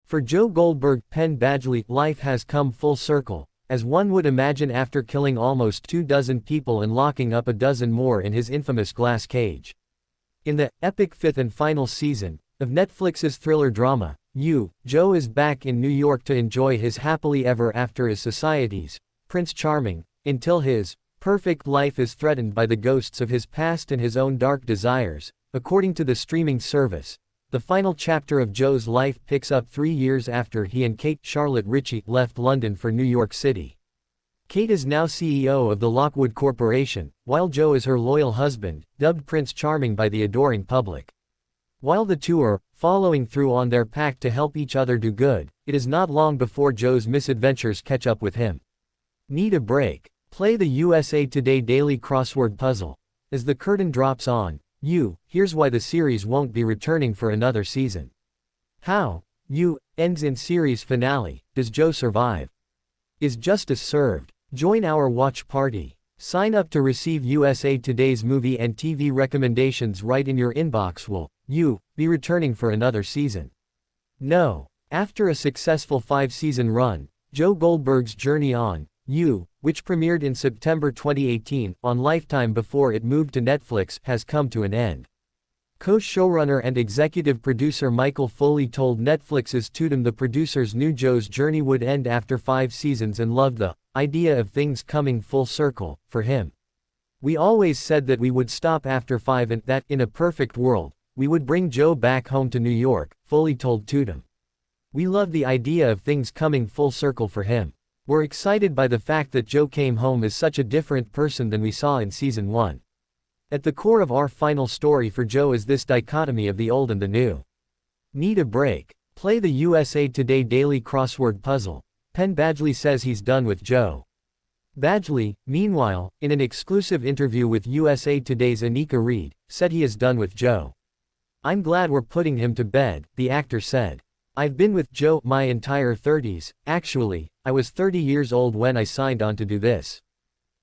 For Joe Goldberg, Penn Badgley, life has come full circle, as one would imagine after killing almost 24 people and locking up a dozen more in his infamous glass cage. In the epic fifth and final season of Netflix's thriller drama, You, Joe is back in New York to enjoy his happily ever after as society's Prince Charming, until his perfect life is threatened by the ghosts of his past and his own dark desires. According to the streaming service, the final chapter of Joe's life picks up 3 years after he and Kate Charlotte Ritchie left London for New York City. Kate is now CEO of the Lockwood Corporation, while Joe is her loyal husband, dubbed Prince Charming by the adoring public. While the two are following through on their pact to help each other do good, it is not long before Joe's misadventures catch up with him. Need a break? Play the USA Today Daily Crossword Puzzle. As the curtain drops on You, here's why the series won't be returning for another season. How? You ends in series finale. Does Joe survive? Is justice served? Join our watch party. Sign up to receive USA Today's movie and TV recommendations right in your inbox. Will You be returning for another season? No. After a successful 5-season run, Joe Goldberg's journey on You, which premiered in September 2018 on Lifetime before it moved to Netflix, has come to an end. Co-showrunner and executive producer Michael Foley told Netflix's Tudum the producers knew Joe's journey would end after 5 seasons and loved the idea of things coming full circle for him. We always said that we would stop after 5 and that, in a perfect world, we would bring Joe back home to New York, Foley told Tudum. We love the idea of things coming full circle for him. We're excited by the fact that Joe came home as such a different person than we saw in season 1. At the core of our final story for Joe is this dichotomy of the old and the new. Need a break? Play the USA Today Daily Crossword Puzzle. Penn Badgley says he's done with Joe. Badgley, meanwhile, in an exclusive interview with USA Today's Anika Reed, said he is done with Joe. I'm glad we're putting him to bed, the actor said. I've been with Joe my entire 30s, actually, I was 30 years old when I signed on to do this.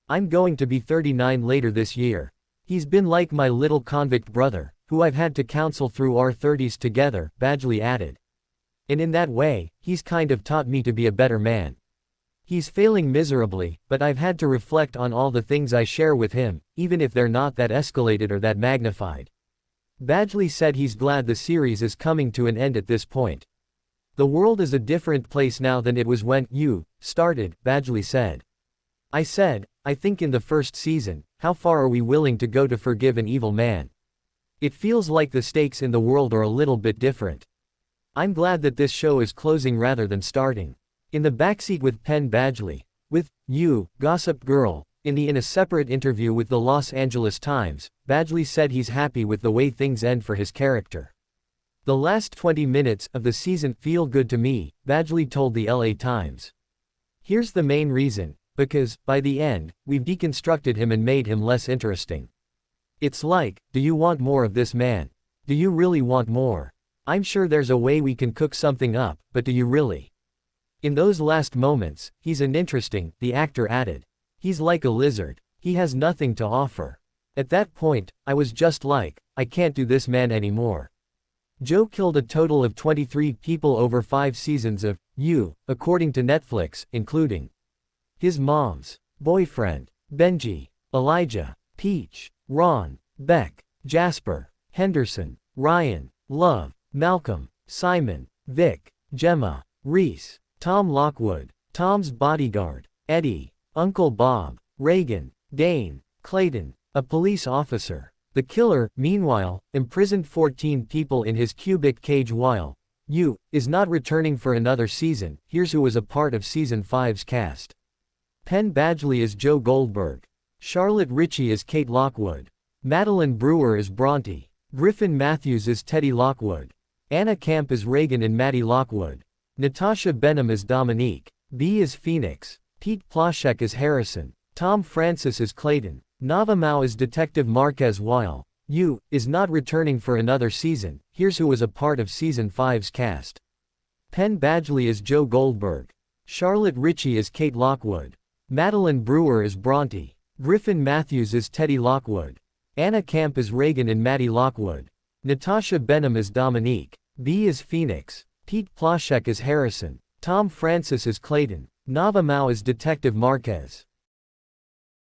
I'm going to be 39 later this year. He's been like my little convict brother, who I've had to counsel through our 30s together, Badgley added. And in that way, he's kind of taught me to be a better man. He's failing miserably, but I've had to reflect on all the things I share with him, even if they're not that escalated or that magnified. Badgley said he's glad the series is coming to an end at this point. The world is a different place now than it was when You started, Badgley said. I said, I think in the first season, how far are we willing to go to forgive an evil man? It feels like the stakes in the world are a little bit different. I'm glad that this show is closing rather than starting. In the backseat with Penn Badgley, with You, Gossip Girl, in a separate interview with the Los Angeles Times, Badgley said he's happy with the way things end for his character. The last 20 minutes of the season feel good to me, Badgley told the LA Times. Here's the main reason, because, by the end, we've deconstructed him and made him less interesting. It's like, do you want more of this man? Do you really want more? I'm sure there's a way we can cook something up, but do you really? In those last moments, he's uninteresting, the actor added. He's like a lizard. He has nothing to offer. At that point, I was just like, I can't do this man anymore. Joe killed a total of 23 people over 5 seasons of You, according to Netflix, including his mom's boyfriend, Benji, Elijah, Peach, Ron, Beck, Jasper, Henderson, Ryan, Love, Malcolm, Simon, Vic, Gemma, Reese, Tom Lockwood, Tom's bodyguard, Eddie, Uncle Bob, Reagan, Dane, Clayton, a police officer. The killer, meanwhile, imprisoned 14 people in his cubic cage while You is not returning for another season. Here's who was a part of season 5's cast. Penn Badgley is Joe Goldberg. Charlotte Ritchie is Kate Lockwood. Madeline Brewer is Bronte. Griffin Matthews is Teddy Lockwood. Anna Camp is Reagan and Maddie Lockwood. Natasha Benham is Dominique. B is Phoenix. Pete Plaschek is Harrison. Tom Francis is Clayton. Nava Mao is Detective Marquez while You is not returning for another season. Here's who was a part of season 5's cast. Penn Badgley is Joe Goldberg. Charlotte Ritchie is Kate Lockwood. Madeline Brewer is Bronte. Griffin Matthews is Teddy Lockwood. Anna Camp is Reagan and Maddie Lockwood. Natasha Benham is Dominique. B is Phoenix. Pete Plaschek as Harrison. Tom Francis as Clayton. Nava Mao as Detective Marquez.